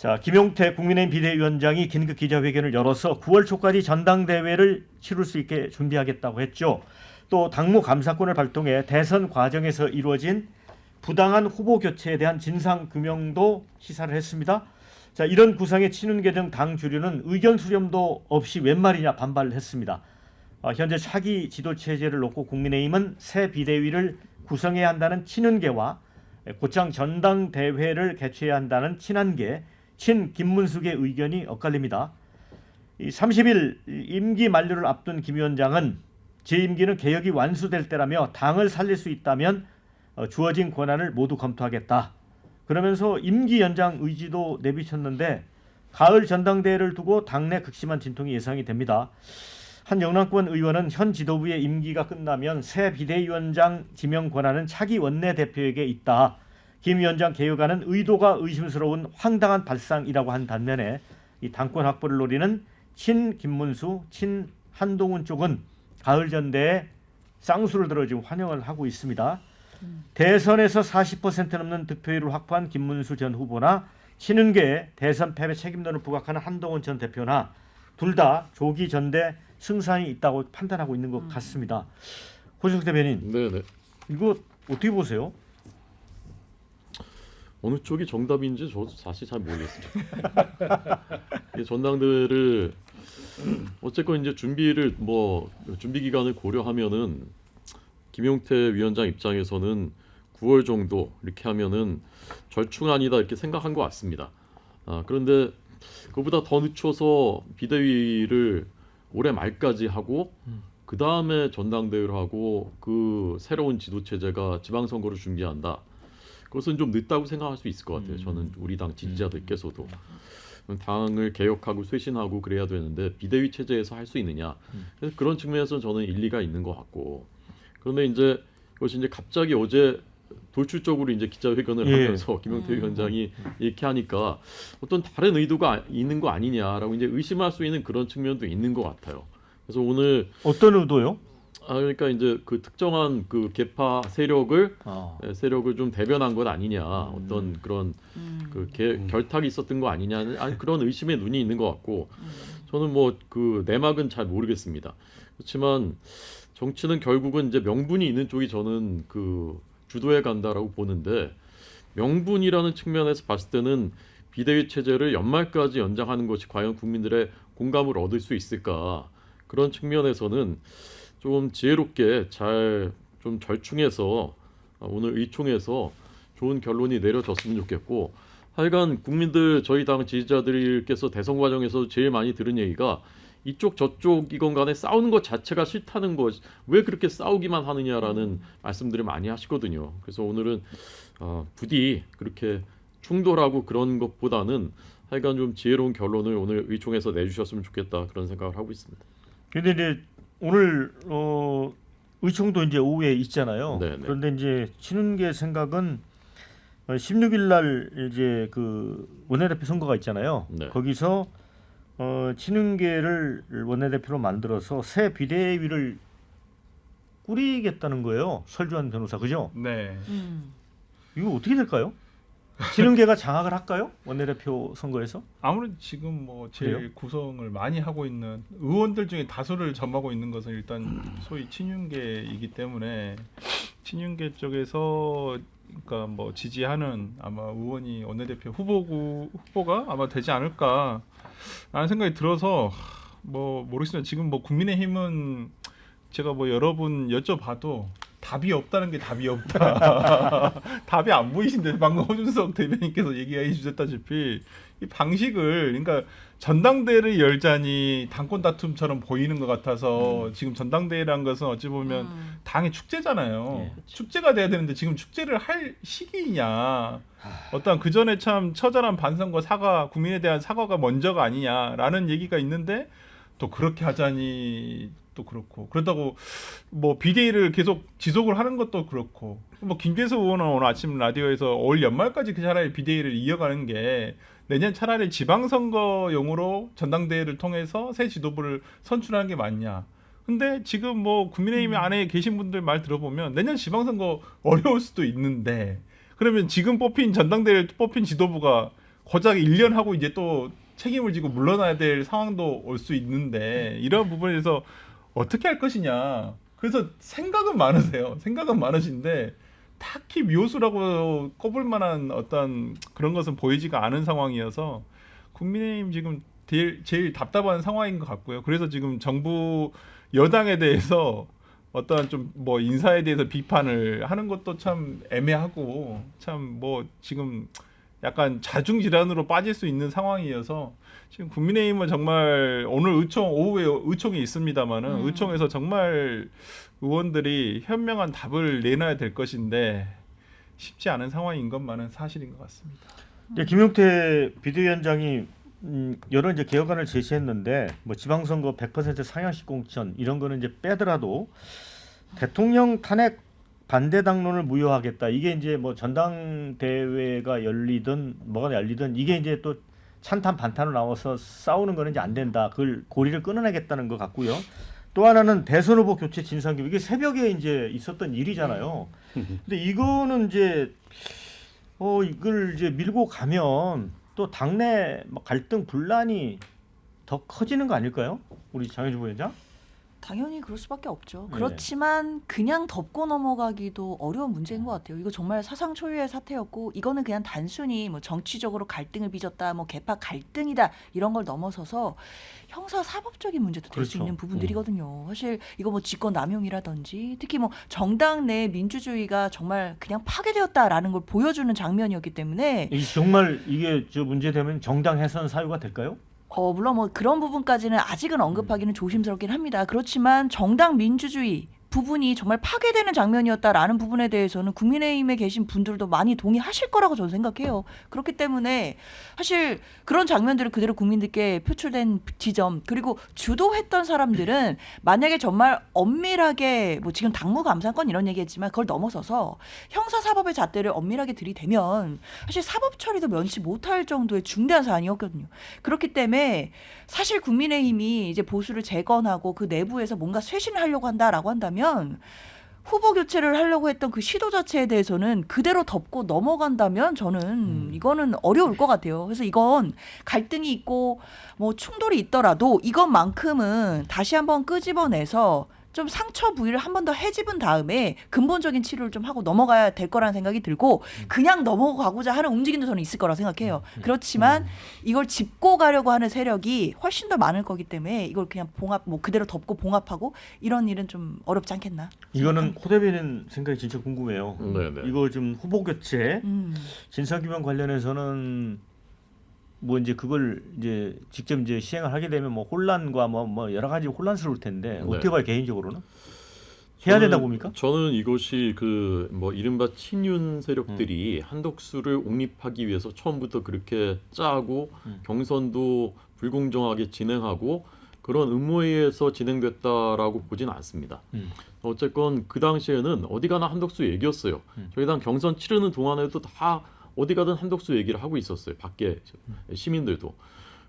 자, 김용태 국민의힘 비대위원장이 긴급 기자회견을 열어서 9월 초까지 전당대회를 치를 수 있게 준비하겠다고 했죠. 또 당무 감사권을 발동해 대선 과정에서 이루어진 부당한 후보 교체에 대한 진상 규명도 시사를 했습니다. 자, 이런 구상의 친윤계 등 당 주류는 의견 수렴도 없이 웬 말이냐 반발을 했습니다. 현재 차기 지도 체제를 놓고 국민의힘은 새 비대위를 구성해야 한다는 친윤계와 곧장 전당대회를 개최해야 한다는 친한계, 친김문숙의 의견이 엇갈립니다. 30일 임기 만료를 앞둔 김 위원장은 제 임기는 개혁이 완수될 때라며 당을 살릴 수 있다면 주어진 권한을 모두 검토하겠다. 그러면서 임기 연장 의지도 내비쳤는데 가을 전당대회를 두고 당내 극심한 진통이 예상이 됩니다. 한 영남권 의원은 현 지도부의 임기가 끝나면 새 비대위원장 지명 권한은 차기 원내대표에게 있다. 김 위원장 개혁안은 의도가 의심스러운 황당한 발상이라고 한 반면에 이 당권 확보를 노리는 친 김문수, 친 한동훈 쪽은 가을 전대에 쌍수를 들어 지금 환영을 하고 있습니다. 대선에서 40% 넘는 득표율을 확보한 김문수 전 후보나 친윤계의 대선 패배 책임론을 부각하는 한동훈 전 대표나 둘 다 조기 전대 승산이 있다고 판단하고 있는 것 같습니다. 호식 대변인, 네네. 이거 어떻게 보세요? 어느 쪽이 정답인지 저도 사실 잘 모르겠습니다. 전당대회를 어쨌건 이제 준비 기간을 고려하면은 김용태 위원장 입장에서는 9월 정도 이렇게 하면은 절충안이다 이렇게 생각한 것 같습니다. 그런데 그보다 더 늦춰서 비대위를 올해 말까지 하고 그 다음에 전당대회를 하고 그 새로운 지도 체제가 지방선거를 준비한다. 그것은 좀 늦다고 생각할 수 있을 것 같아요. 저는 우리 당 지지자들께서도 당을 개혁하고 쇄신하고 그래야 되는데 비대위 체제에서 할 수 있느냐. 그래서 그런 측면에서 저는 일리가 있는 것 같고. 그런데 이제 그것이 이제 갑자기 어제 돌출적으로 이제 기자회견을 하면서 김용태 위원장이 이렇게 하니까 어떤 다른 의도가 있는 거 아니냐라고 이제 의심할 수 있는 그런 측면도 있는 것 같아요. 그래서 오늘 어떤 의도요? 그러니까 이제 그 특정한 그 계파 세력을 좀 대변한 것 아니냐, 어떤 그런 그 결탁이 있었던 거 아니냐, 그런 의심의 눈이 있는 것 같고, 저는 뭐 그 내막은 잘 모르겠습니다. 그렇지만 정치는 결국은 이제 명분이 있는 쪽이 저는 그 주도해 간다라고 보는데, 명분이라는 측면에서 봤을 때는 비대위 체제를 연말까지 연장하는 것이 과연 국민들의 공감을 얻을 수 있을까, 그런 측면에서는 좀 지혜롭게 잘 좀 절충해서 오늘 의총에서 좋은 결론이 내려졌으면 좋겠고, 하여간 국민들, 저희 당 지지자들께서 대선 과정에서 제일 많이 들은 얘기가 이쪽 저쪽이건 간에 싸우는 것 자체가 싫다는 것, 왜 그렇게 싸우기만 하느냐라는 말씀들을 많이 하시거든요. 그래서 오늘은 부디 그렇게 충돌하고 그런 것보다는 하여간 좀 지혜로운 결론을 오늘 의총에서 내주셨으면 좋겠다, 그런 생각을 하고 있습니다. 근데 이제 오늘 의총도 이제 오후에 있잖아요. 네네. 그런데 이제 친윤계 생각은 16일 날 이제 그 원내대표 선거가 있잖아요. 네. 거기서 친윤계를 원내대표로 만들어서 새 비대위를 꾸리겠다는 거예요. 설주한 변호사, 그죠? 네. 이거 어떻게 될까요? 친윤계가 장악을 할까요? 원내대표 선거에서? 아무래도 지금 뭐 제일 그래요? 구성을 많이 하고 있는 의원들 중에 다수를 점하고 있는 것은 일단 소위 친윤계이기 때문에 친윤계 쪽에서 그러니까 뭐 지지하는 아마 의원이 원내대표 후보가 아마 되지 않을까라는 생각이 들어서 뭐 모르겠습니다. 지금 뭐 국민의힘은 제가 뭐 여러분 여쭤봐도 답이 없다는 게 답이 없다. 답이 안 보이신데 방금 허준석 대변인께서 얘기해 주셨다시피 이 방식을, 그러니까 전당대회를 열자니 당권 다툼처럼 보이는 것 같아서 지금 전당대회란 것은 어찌 보면 당의 축제잖아요. 축제가 돼야 되는데 지금 축제를 할 시기냐. 어떤 그 전에 참 처절한 반성과 사과, 국민에 대한 사과가 먼저가 아니냐라는 얘기가 있는데 또 그렇게 하자니 또 그렇고, 그렇다고 뭐 비대위를 계속 지속을 하는 것도 그렇고, 뭐 김재수 의원은 오늘 아침 라디오에서 올 연말까지 그 차라리 비대위를 이어가는 게 내년 차라리 지방선거용으로 전당대회를 통해서 새 지도부를 선출하는 게 맞냐. 근데 지금 뭐 국민의힘 안에 계신 분들 말 들어보면 내년 지방선거 어려울 수도 있는데, 그러면 지금 뽑힌 전당대회 뽑힌 지도부가 고작 1년 하고 이제 또 책임을 지고 물러나야 될 상황도 올 수 있는데 이런 부분에서 어떻게 할 것이냐. 그래서 생각은 많으세요. 생각은 많으신데 딱히 묘수라고 꼽을 만한 어떤 그런 것은 보이지가 않은 상황이어서 국민의힘 지금 제일 답답한 상황인 것 같고요. 그래서 지금 정부 여당에 대해서 어떤 좀 뭐 인사에 대해서 비판을 하는 것도 참 애매하고 참 뭐 지금 약간 자중질환으로 빠질 수 있는 상황이어서 지금 국민의힘은 정말 오늘 오후에 의총이 있습니다만은 의총에서 정말 의원들이 현명한 답을 내놔야 될 것인데 쉽지 않은 상황인 것만은 사실인 것 같습니다. 김용태 비대위원장이 여러 이제 개혁안을 제시했는데 뭐 지방선거 100% 상향식 공천 이런 거는 이제 빼더라도 대통령 탄핵 반대 당론을 무효하겠다. 이게 이제 뭐 전당대회가 열리든 뭐가 열리든 이게 이제 또 찬탄 반탄으로 나와서 싸우는 거는 이제 안 된다. 그걸 고리를 끊어내겠다는 것 같고요. 또 하나는 대선 후보 교체 진상규명 이게 새벽에 이제 있었던 일이잖아요. 근데 이거는 이제 이걸 이제 밀고 가면 또 당내 갈등 분란이 더 커지는 거 아닐까요? 우리 장혜주 부위원장? 당연히 그럴 수밖에 없죠. 네. 그렇지만 그냥 덮고 넘어가기도 어려운 문제인 것 같아요. 이거 정말 사상 초유의 사태였고 이거는 그냥 단순히 뭐 정치적으로 갈등을 빚었다, 뭐 개파 갈등이다 이런 걸 넘어서서 형사 사법적인 문제도 될 수 그렇죠. 있는 부분들이거든요. 사실 이거 뭐 직권 남용이라든지 특히 뭐 정당 내 민주주의가 정말 그냥 파괴되었다라는 걸 보여주는 장면이었기 때문에 정말 이게 저 문제되면 정당 해산 사유가 될까요? 물론 뭐 그런 부분까지는 아직은 언급하기는 조심스럽긴 합니다. 그렇지만 정당 민주주의 부분이 정말 파괴되는 장면이었다라는 부분에 대해서는 국민의힘에 계신 분들도 많이 동의하실 거라고 저는 생각해요. 그렇기 때문에 사실 그런 장면들을 그대로 국민들께 표출된 지점 그리고 주도했던 사람들은 만약에 정말 엄밀하게 뭐 지금 당무감사건 이런 얘기했지만 그걸 넘어서서 형사사법의 잣대를 엄밀하게 들이대면 사실 사법 처리도 면치 못할 정도의 중대한 사안이었거든요. 그렇기 때문에 사실 국민의힘이 이제 보수를 재건하고 그 내부에서 뭔가 쇄신을 하려고 한다라고 한다면 후보 교체를 하려고 했던 그 시도 자체에 대해서는 그대로 덮고 넘어간다면 저는 이거는 어려울 것 같아요. 그래서 이건 갈등이 있고 뭐 충돌이 있더라도 이것만큼은 다시 한번 끄집어내서 좀 상처 부위를 한 번 더 헤집은 다음에 근본적인 치료를 좀 하고 넘어가야 될 거라는 생각이 들고 그냥 넘어가고자 하는 움직임도 저는 있을 거라 생각해요. 그렇지만 이걸 짚고 가려고 하는 세력이 훨씬 더 많을 거기 때문에 이걸 그냥 뭐 그대로 덮고 봉합하고 이런 일은 좀 어렵지 않겠나. 이거는 호 대변인 생각이 진짜 궁금해요. 네네. 이거 좀 후보 교체 진상규명 관련해서는 뭐 이제 그걸 이제 직접 이제 시행을 하게 되면 뭐 혼란과 뭐 여러 가지 혼란스러울 텐데 네. 어떻게 봐요 개인적으로는? 해야 된다고 봅니까? 저는 이것이 그 뭐 이른바 친윤 세력들이 한덕수를 옹립하기 위해서 처음부터 그렇게 짜고 경선도 불공정하게 진행하고 그런 음모에 의해서 진행됐다라고 보진 않습니다. 어쨌건 그 당시에는 어디 가나 한덕수 얘기였어요. 저희 당 경선 치르는 동안에도 다 어디 가든 한덕수 얘기를 하고 있었어요. 밖에 시민들도.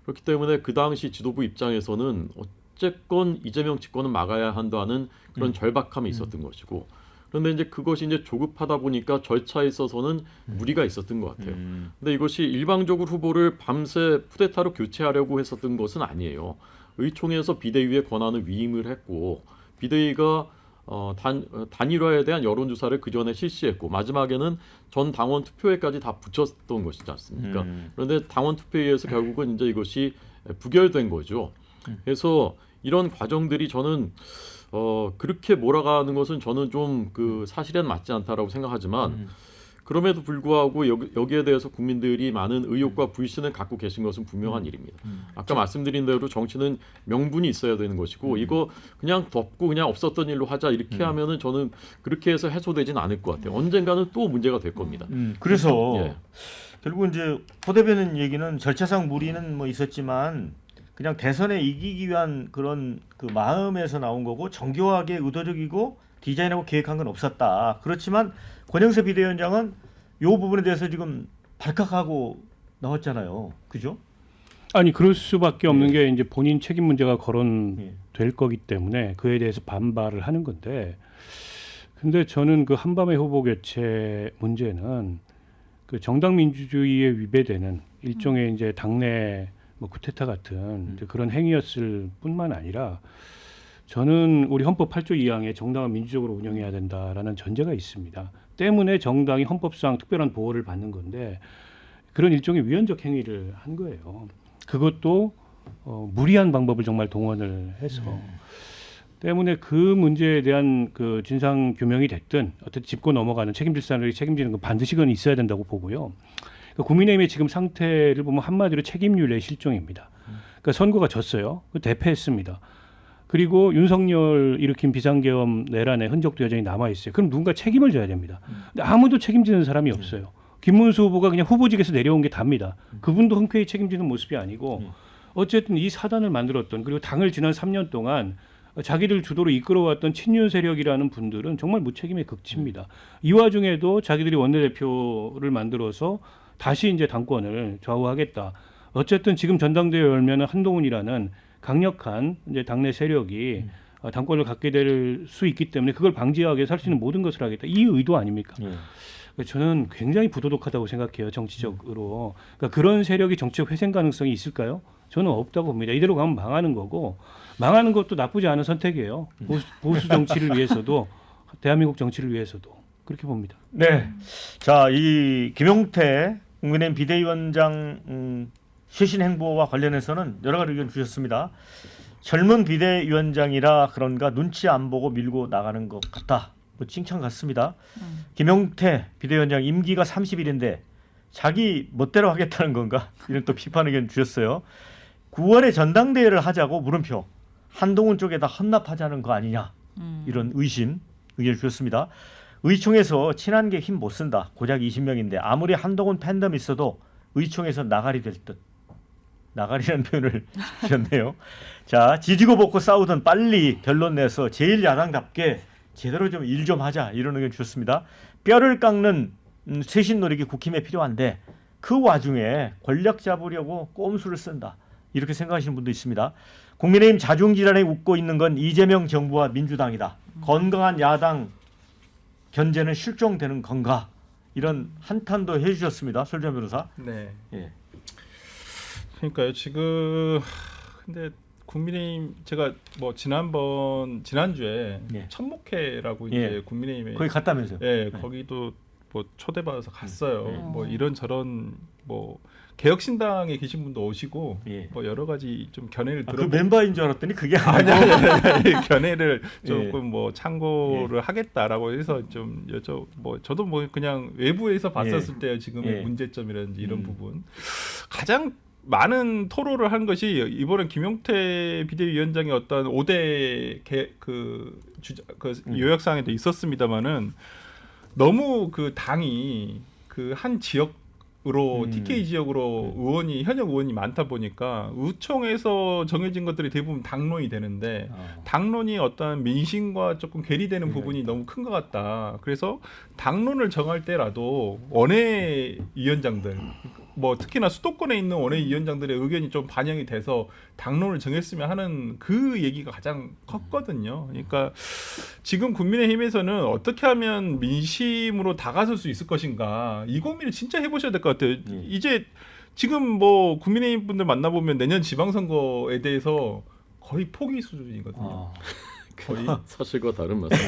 그렇기 때문에 그 당시 지도부 입장에서는 어쨌건 이재명 집권은 막아야 한다는 그런 절박함이 있었던 것이고 그런데 이제 그것이 이제 조급하다 보니까 절차에 있어서는 무리가 있었던 것 같아요. 근데 이것이 일방적으로 후보를 밤새 쿠데타로 교체하려고 했었던 것은 아니에요. 의총에서 비대위의 권한을 위임을 했고 비대위가 단일화에 대한 여론조사를 그 전에 실시했고 마지막에는 전 당원 투표에까지 다 붙였던 것이지 않습니까? 그런데 당원 투표에 의해서 결국은 이제 이것이 부결된 거죠. 그래서 이런 과정들이 저는 그렇게 몰아가는 것은 저는 좀 그 사실엔 맞지 않다라고 생각하지만 그럼에도 불구하고 여기에 대해서 국민들이 많은 의혹과 불신을 갖고 계신 것은 분명한 일입니다. 아까 말씀드린 대로 정치는 명분이 있어야 되는 것이고 이거 그냥 덮고 그냥 없었던 일로 하자 이렇게 하면은 저는 그렇게 해서 해소되진 않을 것 같아요. 언젠가는 또 문제가 될 겁니다. 그래서 예. 결국 이제 호 대변인 얘기는 절차상 무리는 뭐 있었지만 그냥 대선에 이기기 위한 그런 그 마음에서 나온 거고 정교하게 의도적이고 디자인하고 계획한 건 없었다. 그렇지만 권영세 비대위원장은 이 부분에 대해서 지금 발칵하고 나왔잖아요. 그죠? 아니 그럴 수밖에 없는 게 이제 본인 책임 문제가 거론될 거기 때문에 그에 대해서 반발을 하는 건데 근데 저는 그 한밤의 후보 교체 문제는 그 정당 민주주의에 위배되는 일종의 이제 당내 뭐 쿠데타 같은 이제 그런 행위였을 뿐만 아니라 저는 우리 헌법 8조 2항에 정당은 민주적으로 운영해야 된다라는 전제가 있습니다. 때문에 정당이 헌법상 특별한 보호를 받는 건데 그런 일종의 위헌적 행위를 한 거예요. 그것도 무리한 방법을 정말 동원을 해서 때문에 그 문제에 대한 그 진상 규명이 됐든 어쨌든 짚고 넘어가는 책임질 사람들이 책임지는 건 반드시 그건 있어야 된다고 보고요. 그러니까 국민의힘의 지금 상태를 보면 한마디로 책임윤례 실종입니다. 그러니까 선거가 졌어요. 대패했습니다. 그리고 윤석열 일으킨 비상계엄 내란의 흔적도 여전히 남아 있어요. 그럼 누군가 책임을 져야 됩니다. 근데 아무도 책임지는 사람이 없어요. 김문수 후보가 그냥 후보직에서 내려온 게 답니다. 그분도 흔쾌히 책임지는 모습이 아니고 어쨌든 이 사단을 만들었던 그리고 당을 지난 3년 동안 자기들 주도로 이끌어왔던 친윤 세력이라는 분들은 정말 무책임의 극치입니다. 이 와중에도 자기들이 원내대표를 만들어서 다시 이제 당권을 좌우하겠다. 어쨌든 지금 전당대회 열면은 한동훈이라는 강력한 이제 당내 세력이 당권을 갖게 될 수 있기 때문에 그걸 방지하기 위해서 할 수 있는 모든 것을 하겠다. 이 의도 아닙니까? 저는 굉장히 부도덕하다고 생각해요. 정치적으로. 그러니까 그런 세력이 정치적 회생 가능성이 있을까요? 저는 없다고 봅니다. 이대로 가면 망하는 거고 망하는 것도 나쁘지 않은 선택이에요. 보수 정치를 위해서도 대한민국 정치를 위해서도 그렇게 봅니다. 네. 자, 이 김용태 국민의힘 비대위원장 쇄신 행보와 관련해서는 여러 가지 의견 주셨습니다. 젊은 비대위원장이라 그런가 눈치 안 보고 밀고 나가는 것 같다. 뭐 칭찬 같습니다. 김용태 비대위원장 임기가 30일인데 자기 멋대로 하겠다는 건가? 이런 또 비판 의견 주셨어요. 9월에 전당대회를 하자고 물음표. 한동훈 쪽에다 헌납하자는 거 아니냐? 이런 의심 의견 주셨습니다. 의총에서 친한계 힘 못 쓴다. 고작 20명인데 아무리 한동훈 팬덤 있어도 의총에서 나가리 될 듯. 나가리라는 표현을 주셨네요. 자, 지지고 볶고 싸우던 빨리 결론 내서 제일 야당답게 제대로 좀 일 좀 하자. 이런 의견 주셨습니다. 뼈를 깎는 쇄신 노력이 국힘에 필요한데 그 와중에 권력 잡으려고 꼼수를 쓴다. 이렇게 생각하시는 분도 있습니다. 국민의힘 자중질환에 웃고 있는 건 이재명 정부와 민주당이다. 건강한 야당 견제는 실종되는 건가? 이런 한탄도 해주셨습니다. 설전 변호사. 네. 예. 그러니까요. 지금 근데 국민의힘 제가 뭐 지난주에 예. 천목회라고 이제 예. 국민의힘에 거기 갔다면서요? 예, 거기도 뭐 초대받아서 갔어요. 예. 뭐 이런 저런 뭐 개혁신당에 계신 분도 오시고 예. 뭐 여러 가지 좀 견해를 그 들어 멤버인 줄 알았더니 그게 아니, 아니고. 견해를 조금 예. 뭐 참고를 하겠다라고 해서 좀 뭐 저도 뭐 그냥 외부에서 봤었을 때 지금의 예. 문제점이라든지 이런 부분 가장 많은 토론을 한 것이 이번에 김용태 비대위원장의 어떤 5대 요약사항에도 있었습니다만은 너무 그 당이 그 한 지역으로 TK 지역으로 의원이 현역 의원이 많다 보니까 의총에서 정해진 것들이 대부분 당론이 되는데 당론이 어떤 민심과 조금 괴리되는 부분이 너무 큰 것 같다. 그래서 당론을 정할 때라도 원외위원장들 뭐 특히나 수도권에 있는 원외위원장들의 의견이 좀 반영이 돼서 당론을 정했으면 하는 그 얘기가 가장 컸거든요. 그러니까 지금 국민의힘에서는 어떻게 하면 민심으로 다가설 수 있을 것인가 이 고민을 진짜 해보셔야 될 것 같아요. 이제 지금 뭐 국민의힘 분들 만나보면 내년 지방선거에 대해서 거의 포기 수준이거든요. 거의 사실과 다른 말씀.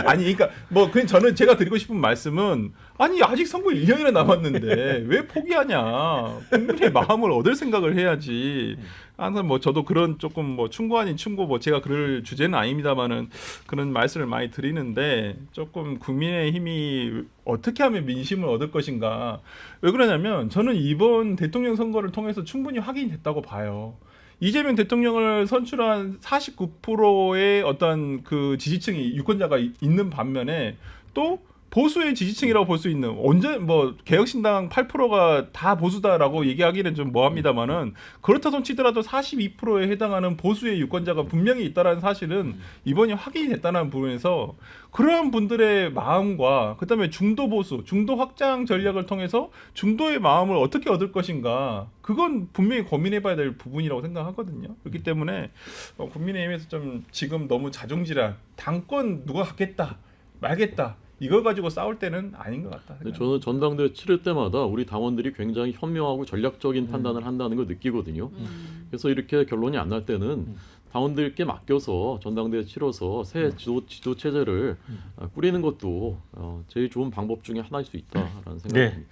아니 그러니까 뭐 그냥 저는 제가 드리고 싶은 말씀은 아니 아직 선거 1년이나 남았는데 왜 포기하냐. 국민의 마음을 얻을 생각을 해야지. 항상 뭐 저도 그런 조금 뭐 충고 아닌 충고 뭐 제가 그럴 주제는 아닙니다만은 그런 말씀을 많이 드리는데 조금 국민의힘이 어떻게 하면 민심을 얻을 것인가. 왜 그러냐면 저는 이번 대통령 선거를 통해서 충분히 확인됐다고 봐요. 이재명 대통령을 선출한 49%의 어떤 그 지지층이 유권자가 있는 반면에 또 보수의 지지층이라고 볼 수 있는 언제 뭐 개혁신당 8%가 다 보수다라고 얘기하기는 좀 뭐합니다만은 그렇다 손 치더라도 42%에 해당하는 보수의 유권자가 분명히 있다라는 사실은 이번이 확인이 됐다는 부분에서 그러한 분들의 마음과 그다음에 중도 보수, 중도 확장 전략을 통해서 중도의 마음을 어떻게 얻을 것인가 그건 분명히 고민해봐야 될 부분이라고 생각하거든요. 그렇기 때문에 국민의힘에서 좀 지금 너무 자중질환 당권 누가 갖겠다 말겠다 이거 가지고 싸울 때는 아닌 것 같다. 근데 저는 전당대회 치를 때마다 우리 당원들이 굉장히 현명하고 전략적인 판단을 한다는 걸 느끼거든요. 그래서 이렇게 결론이 안 날 때는 당원들께 맡겨서 전당대회 치러서 새 지도 체제를 꾸리는 것도 제일 좋은 방법 중에 하나일 수 있다라는 생각이 듭니다.